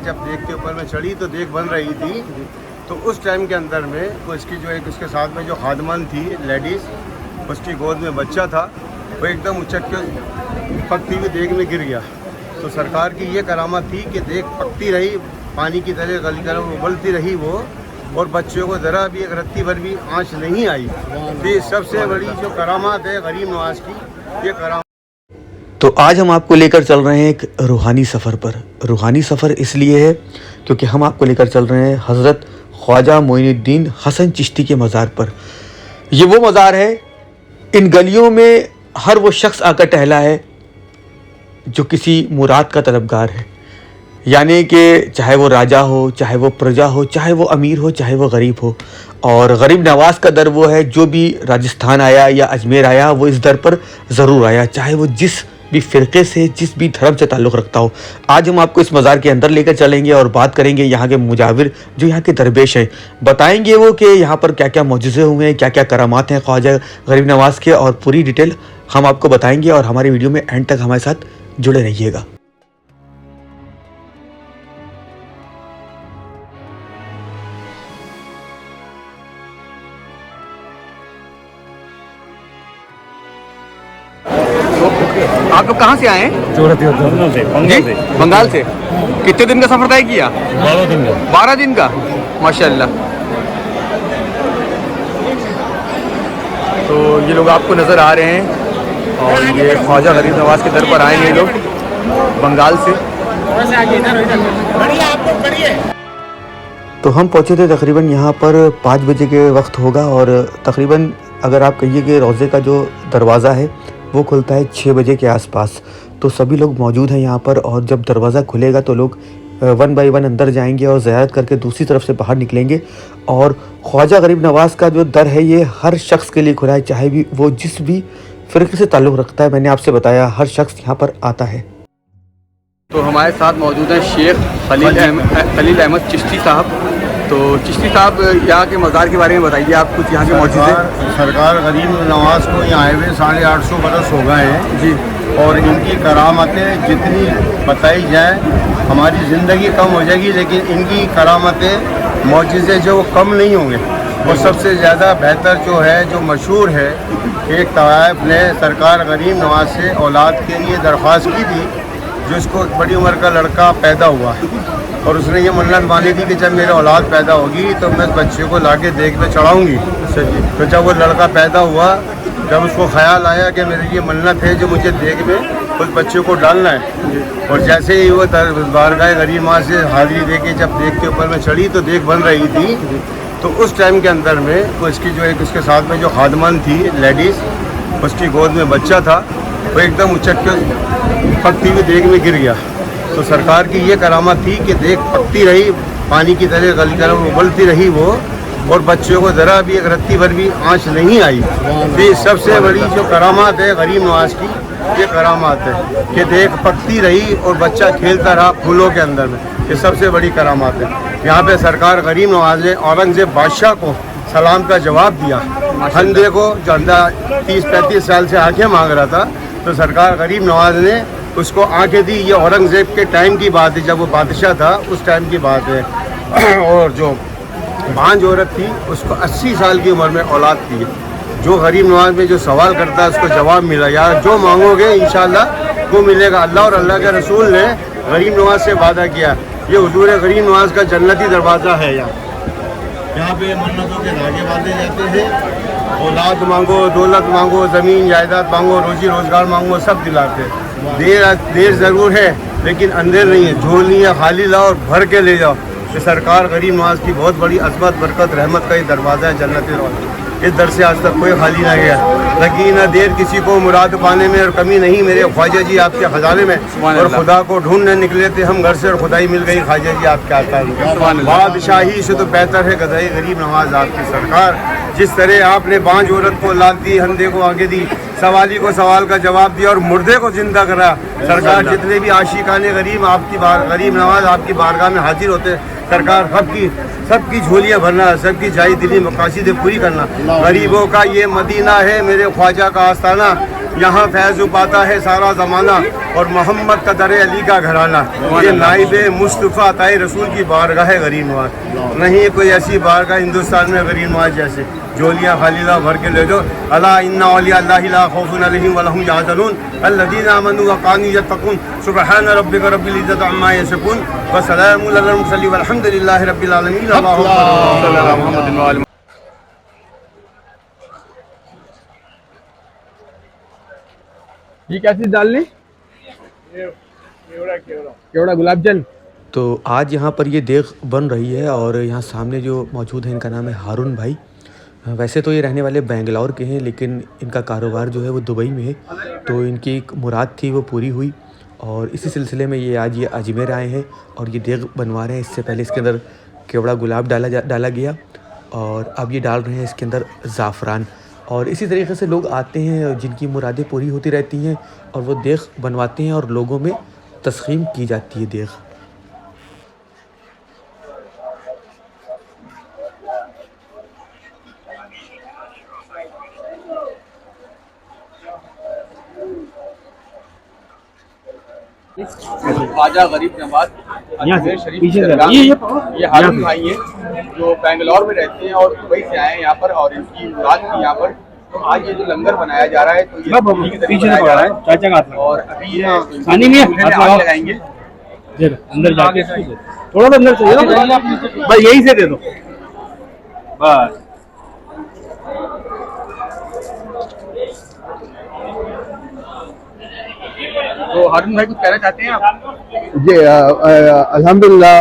जब देख के ऊपर में चढ़ी तो देख बन रही थी, तो उस टाइम के अंदर में वो इसकी जो एक उसके साथ में जो खादमन थी लेडीज़, उसकी गोद में बच्चा था, वो एकदम उचक के पकती हुई देख में गिर गया। तो सरकार की ये करामत थी कि देख पकती रही, पानी की तरह गली तरह उबलती रही वो, और बच्चों को ज़रा भी एक रत्ती भर भी आँच नहीं आई। तो ये सबसे बड़ी जो करामत है गरीब नवाज की, ये करामत। तो आज हम आपको लेकर चल रहे हैं एक रूहानी सफ़र पर। रूहानी सफ़र इसलिए है क्योंकि हम आपको लेकर चल रहे हैं हज़रत ख्वाजा मोइनुद्दीन हसन चिश्ती के मज़ार पर। ये वो मज़ार है, इन गलियों में हर वो शख्स आकर टहला है जो किसी मुराद का तलबगार है, यानी कि चाहे वो राजा हो, चाहे वो प्रजा हो, चाहे वो अमीर हो, चाहे वो गरीब हो। और गरीब नवाज का दर वो है, जो भी राजस्थान आया या अजमेर आया वो इस दर पर ज़रूर आया, चाहे वो जिस भी फ़िरक़े से, जिस भी धर्म से ताल्लुक़ रखता हो। आज हम आपको इस मज़ार के अंदर लेकर चलेंगे और बात करेंगे यहाँ के मुजाविर जो यहाँ के दरवेश हैं, बताएंगे वो कि यहाँ पर क्या क्या मौजज़े हुए हैं, क्या क्या करामात हैं ख्वाजा गरीब नवाज़ के, और पूरी डिटेल हम आपको बताएंगे। और हमारी वीडियो में एंड तक हमारे साथ जुड़े रहिएगा। आप लोग कहाँ से आए हैं? जी, बंगाल से। कितने दिन का सफ़र तय किया? 12 दिन का। 12 दिन का, माशाल्लाह। तो ये लोग आपको नज़र आ रहे हैं, और ये ख्वाजा गरीब नवाज के दर पर आए हैं ये लोग बंगाल से। तो हम पहुँचे थे तकरीबन यहाँ पर 5 बजे के वक्त होगा, और तकरीबन अगर आप कहिए कि रोज़े का जो दरवाज़ा है वो खुलता है 6 बजे के आसपास। तो सभी लोग मौजूद हैं यहाँ पर, और जब दरवाज़ा खुलेगा तो लोग 1 बाय 1 अंदर जाएंगे और ज़ियारत करके दूसरी तरफ से बाहर निकलेंगे। और ख्वाजा गरीब नवाज़ का जो दर है ये हर शख्स के लिए खुला है, चाहे भी वो जिस भी फ़िरक़े से ताल्लुक़ रखता है। मैंने आपसे बताया हर शख्स यहाँ पर आता है। तो हमारे साथ मौजूद हैं शेख खलील अहमद चिश्ती साहब। तो चिश्ती साहब, यहाँ के मज़ार के बारे में बताइए, आप कुछ यहाँ के मौजूद। सरकार गरीब नवाज को यहाँ आए हुए 850 बरस हो गए हैं जी, और इनकी करामतें जितनी बताई जाए हमारी ज़िंदगी कम हो जाएगी, लेकिन इनकी करामतें मौजज़े जो कम नहीं होंगे। और सबसे ज़्यादा बेहतर जो है, जो मशहूर है, एक तवाइफ ने सरकार गरीब नवाज से औलाद के लिए दरख्वास्त की थी, जिसको बड़ी उम्र का लड़का पैदा हुआ, और उसने ये मन्नत मानी थी कि जब मेरे औलाद पैदा होगी तो मैं बच्चे को लाके देख में चढ़ाऊँगी। तो जब वो लड़का पैदा हुआ, जब उसको ख्याल आया कि मेरी ये मन्नत है जो मुझे देख में उस बच्चे को डालना है, और जैसे ही वो बारगाह गरीब माँ से हाज़िरी दे के जब देख के ऊपर में चढ़ी तो देख बन रही थी, तो उस टाइम के अंदर में वो इसकी जो एक उसके साथ में जो खादमन थी लेडीज़, उसकी गोद में बच्चा था, वो एकदम उचक के पकती हुई देख में गिर गया। तो सरकार की ये करामत थी कि देख पकती रही, पानी की तरह गली तरह उबलती रही वो, और बच्चों को ज़रा भी एक रत्ती भर भी आँच नहीं आई। तो ये सबसे बड़ी जो करामत है गरीब नवाज की, ये करामत है कि देख पकती रही और बच्चा खेलता रहा फूलों के अंदर में। ये सबसे बड़ी करामत है। यहाँ पे सरकार गरीब नवाज ने औरंगज़ेब बादशाह को सलाम का जवाब दिया। हंदे को जो अंदा 30-35 साल से आंखें मांग रहा था, तो सरकार गरीब नवाज ने उसको आंखें दी। ये औरंगज़ेब के टाइम की बात है, जब वो बादशाह था उस टाइम की बात है। और जो भांज औरत थी उसको 80 साल की उम्र में औलाद थी। जो गरीब नवाज में जो सवाल करता है उसको जवाब मिला, यार जो मांगोगे इंशाल्लाह वो मिलेगा। अल्लाह और अल्लाह के रसूल ने गरीब नवाज से वादा किया। ये हुजूर गरीब नवाज का जन्नती दरवाज़ा है। यहाँ पे मन्नतों के धागे बांधे जाते हैं। औलाद मांगो, दौलत मांगो, ज़मीन जायदाद मांगो, रोजी रोज़गार मांगो, सब दिलाते हैं। देर ज़रूर है लेकिन अंधेर नहीं है। झोली है खाली लाओ और भर के ले जाओ। ये सरकार गरीब नवाज की बहुत बड़ी अज़मत, बरकत, रहमत का ये दरवाज़ा है जन्नती दरवाज़ा। इस दर से आज तक कोई खाली ना गया। लगी ना देर किसी को मुराद पाने में, और कमी नहीं मेरे ख्वाजा जी आपके खजाने में। और खुदा को ढूंढने निकले थे हम घर से, और खुदाई मिल गई ख्वाजा जी आपके आता है। बादशाही से तो बेहतर है गदाई गरीब नवाज आपकी सरकार। जिस तरह आपने बांझ औरत को औलाद दी, अंधे को आगे दी, सवाली को सवाल का जवाब दिया, और मुर्दे को जिंदा करा। सरकार जितने भी आशिकाने गरीब आपकी गरीब नवाज आपकी बारगाह में हाजिर होते, सरकार सबकी झोलियाँ भरना, सबकी जाई दिली मकासद पूरी करना। गरीबों का ये मदीना है मेरे ख्वाजा का आस्ताना। यहाँ फैज़ पाता है सारा ज़माना और मोहम्मद कदर अली का घराना। ये नाइब मुस्तफ़ा ताई रसूल की बारगाह है गरीब नवाज। नहीं कोई ऐसी बारगाह हिंदुस्तान में गरीब नवाज जैसे। जोलियाँ खालिदा भर के ले दो। अला इन्ना औलिया अल्लाहि ला खौफुन अलैहिम व लहुम यहज़नून अल्लज़ीना आमनू व कानू यत्तक़ून सुब्हान रब्बिका रब्बिल इज़्ज़ति अम्मा यसिफून व सलामुन अलल मुरसलीन वल्हम्दुलिल्लाहि रब्बिल आलमीन। अल्लाहु सल्ली अला मुहम्मद व आलि। ये क्या चीज़ डालनी? केवड़ा गुलाब जल। तो आज यहाँ पर ये देग बन रही है और यहाँ सामने जो मौजूद है इनका नाम है हारून भाई। वैसे तो ये रहने वाले बेंगलोर के हैं लेकिन इनका कारोबार जो है वो दुबई में है। तो इनकी एक मुराद थी वो पूरी हुई और इसी सिलसिले में ये आज ये अजमेर आए हैं और ये देग बनवा रहे हैं। इससे पहले इसके अंदर केवड़ा गुलाब डाला गया और अब ये डाल रहे हैं इसके अंदर ज़ाफ़रान। और इसी तरीके से लोग आते हैं जिनकी मुरादें पूरी होती रहती हैं और वो देग बनवाते हैं और लोगों में तस्लीम की जाती है देग। ख्वाजा गरीब नवाज अजमेर शरीफ ये हारून भाई हैं जो बेंगलोर में रहते हैं और दुबई से आए हैं यहाँ पर और इनकी मुराद थी यहाँ पर। तो आज ये जो लंगर बनाया जा रहा है तो ये पीछे से पड़ा है चाचा का और अभी ये पानी में आग लगाएंगे अंदर जाके। थोड़ा सा अंदर चाहिए बस यही से दे दो बस। तो हारून भाई कुछ कहना चाहते हैं आप? जी अल्हम्दुलिल्लाह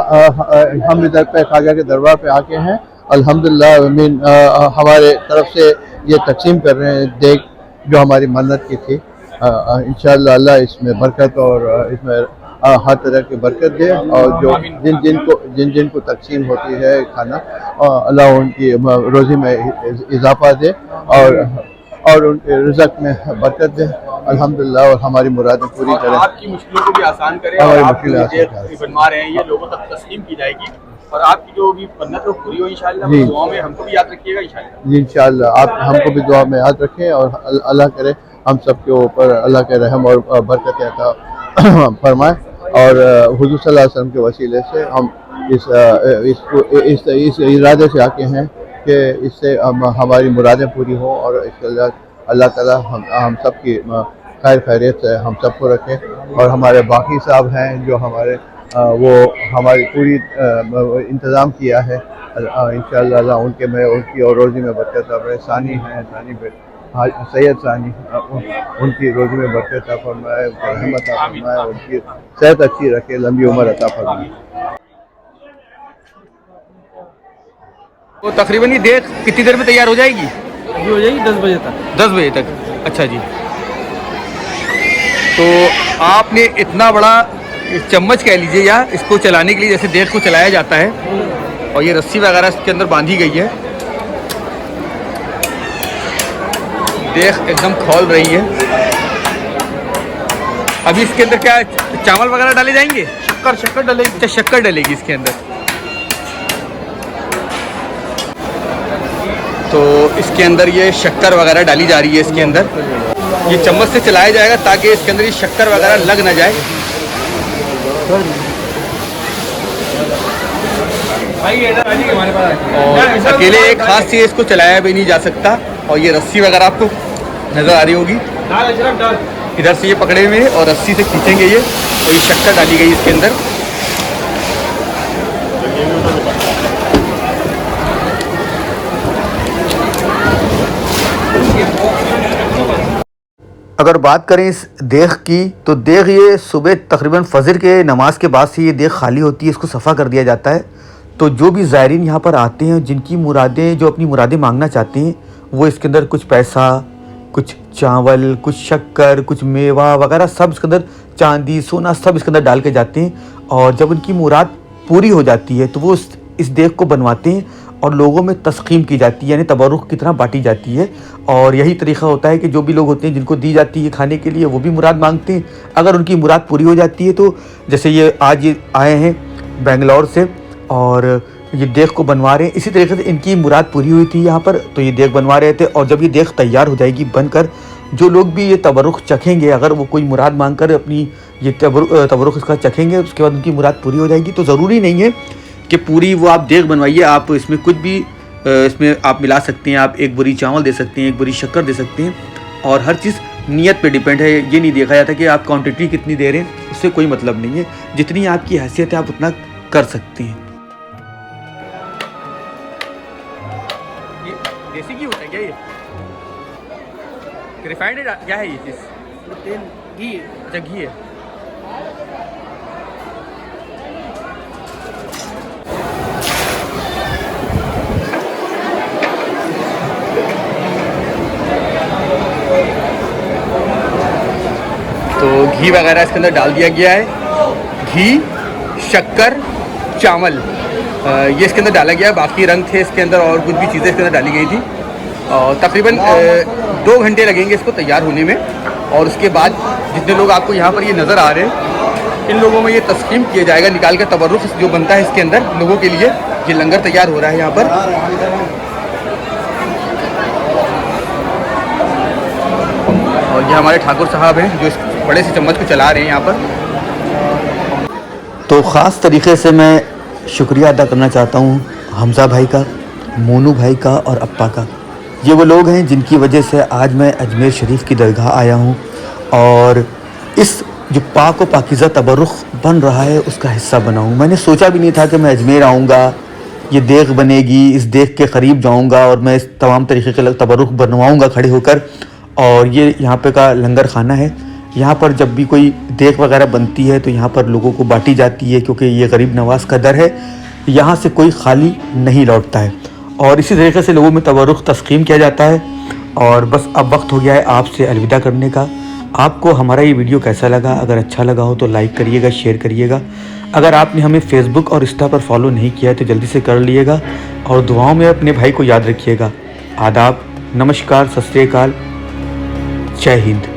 हम इधर पे ख्वाजा के दरबार पे आके हैं। अल्हम्दुलिल्लाह मीन हमारे तरफ से ये तकसीम कर रहे हैं देग जो हमारी मन्नत की थी। इंशाअल्लाह अल्लाह इसमें बरकत और इसमें हर तरह की बरकत दे और जो जिन को तकसीम होती है खाना अल्लाह उनकी रोज़ी में इजाफा दे और उनके रिज़्क़ में बरकत दे अल्हम्दुलिल्लाह और हमारी मुरादें पूरी करें। आपकी मुश्किलों को भी आसान करें और आप बनवा रहे हैं ये लोगों तक तस्लीम की जाएगी और आपकी जो भी मन्नत हो पूरी हो इंशाअल्लाह। दुआ में हमको भी याद रखिएगा इंशाअल्लाह। जी इंशाअल्लाह आप हमको भी दुआ में याद रखें और अल्लाह करे हम सब के ऊपर अल्लाह के रहम और बरकत अता फरमाए और हुज़ूर सल्लल्लाहु अलैहि वसल्लम के वसीले से हम इस इरादे से आके हैं कि इससे हमारी मुरादें पूरी हों और अल्लाह ताला हम सब की खैर खैरियत से हम सबको रखें। और हमारे बाकी साहब हैं जो हमारे वो हमारी पूरी इंतज़ाम किया है इंशाअल्लाह अल्लाह उनके में उनकी और रोज़ी में बरकत रहे। सानी हैं सानी सैयद सानी उनकी रोज़ी में बरकत फरमाए, रहमत फरमाए, उनकी सेहत अच्छी रखे, लंबी उम्र अता फरमाए। तो तकरीबन ये देग कितनी देर में तैयार हो जाएगी? हो जाएगी 10 बजे तक। 10 बजे तक, अच्छा जी। तो आपने इतना बड़ा चम्मच कह लीजिए या इसको चलाने के लिए जैसे देग को चलाया जाता है और ये रस्सी वगैरह इसके अंदर बांधी गई है। देग एकदम खोल रही है। अभी इसके अंदर क्या चावल वगैरह डाले जाएंगे? शक्कर डलेगी। अच्छा शक्कर डलेगी इसके अंदर। तो इसके अंदर ये शक्कर वगैरह डाली जा रही है इसके अंदर। ये चम्मच से चलाया जाएगा ताकि इसके अंदर ये शक्कर वगैरह लग ना जाए। और अकेले एक हाथ से इसको चलाया भी नहीं जा सकता। और ये रस्सी वगैरह आपको नज़र आ रही होगी, इधर से ये पकड़े हुए और रस्सी से खींचेंगे ये और ये शक्कर डाली गई इसके अंदर। अगर बात करें इस देग की तो देग ये सुबह तकरीबन फजर के नमाज के बाद से ये देग खाली होती है, इसको सफ़ा कर दिया जाता है। तो जो भी ज़ायरीन यहाँ पर आते हैं जिनकी मुरादें जो अपनी मुरादें मांगना चाहते हैं वो इसके अंदर कुछ पैसा, कुछ चावल, कुछ शक्कर, कुछ मेवा वगैरह सब इसके अंदर, चांदी सोना सब इसके अंदर डाल के जाते हैं। और जब उनकी मुराद पूरी हो जाती है तो वो इस देग को बनवाते हैं और लोगों में तस्कीम की जाती है, यानी तबरुक की तरह बांटी जाती है। और यही तरीक़ा होता है कि जो भी लोग होते हैं जिनको दी जाती है खाने के लिए वो भी मुराद मांगते हैं। अगर उनकी मुराद पूरी हो जाती है तो जैसे ये आज ये आए हैं बेंगलोर से और ये देग को बनवा रहे हैं, इसी तरीके से इनकी मुराद पूरी हुई थी यहाँ पर तो ये देग बनवा रहे थे। और जब ये देग तैयार हो जाएगी बनकर जो लोग भी ये तबरुख चखेंगे, अगर वो कोई मुराद मांगकर अपनी ये तबरुख इसका चखेंगे, उसके बाद उनकी मुराद पूरी हो जाएगी। तो ज़रूरी नहीं है कि पूरी वो आप देग बनवाइए, आप इसमें कुछ भी इसमें आप मिला सकते हैं। आप एक बोरी चावल दे सकते हैं, एक बोरी शक्कर दे सकते हैं, और हर चीज़ नीयत पे डिपेंड है। ये नहीं देखा जाता कि आप क्वांटिटी कितनी दे रहे हैं, उससे कोई मतलब नहीं है। जितनी आपकी हैसियत है आप उतना कर सकते हैं। ये देसी घी होता है क्या? ये रिफाइंड क्या है ये चीज़? तेल घी अच्छा घी है। तो घी वगैरह इसके अंदर डाल दिया गया है। घी, शक्कर, चावल ये इसके अंदर डाला गया है। बाकी रंग थे इसके अंदर और कुछ भी चीज़ें इसके अंदर डाली गई थी। और तकरीबन 2 घंटे लगेंगे इसको तैयार होने में। और उसके बाद जितने लोग आपको यहाँ पर ये नज़र आ रहे हैं, इन लोगों में ये तस्कीम किया जाएगा, निकाल कर तबर्रुख जो बनता है इसके अंदर लोगों के लिए। ये लंगर तैयार हो रहा है यहाँ पर। और ये हमारे ठाकुर साहब हैं जो इस बड़े से चम्मच को चला रहे हैं यहाँ पर। तो ख़ास तरीके से मैं शुक्रिया अदा करना चाहता हूँ हमज़ा भाई का, मोनू भाई का और अप्पा का। ये वो लोग हैं जिनकी वजह से आज मैं अजमेर शरीफ की दरगाह आया हूँ और इस जो पाक व पाकीज़ा तबरुख बन रहा है उसका हिस्सा बना हूँ। मैंने सोचा भी नहीं था कि मैं अजमेर आऊँगा, ये देग बनेगी, इस देग के करीब जाऊँगा और मैं इस तमाम तरीके के तबरुख बनवाऊँगा खड़े होकर। और ये यहाँ पे का लंगर खाना है। यहाँ पर जब भी कोई देग वगैरह बनती है तो यहाँ पर लोगों को बांटी जाती है, क्योंकि ये गरीब नवाज का दर है, यहाँ से कोई खाली नहीं लौटता है। और इसी तरीके से लोगों में तबरुख तस्कीम किया जाता है। और बस अब वक्त हो गया है आपसे अलविदा करने का। आपको हमारा ये वीडियो कैसा लगा? अगर अच्छा लगा हो तो लाइक करिएगा, शेयर करिएगा। अगर आपने हमें फेसबुक और इंस्टा पर फॉलो नहीं किया है तो जल्दी से कर लीजिएगा। और दुआओं में अपने भाई को याद रखिएगा। आदाब, नमस्कार, सत श्री अकाल, जय हिंद।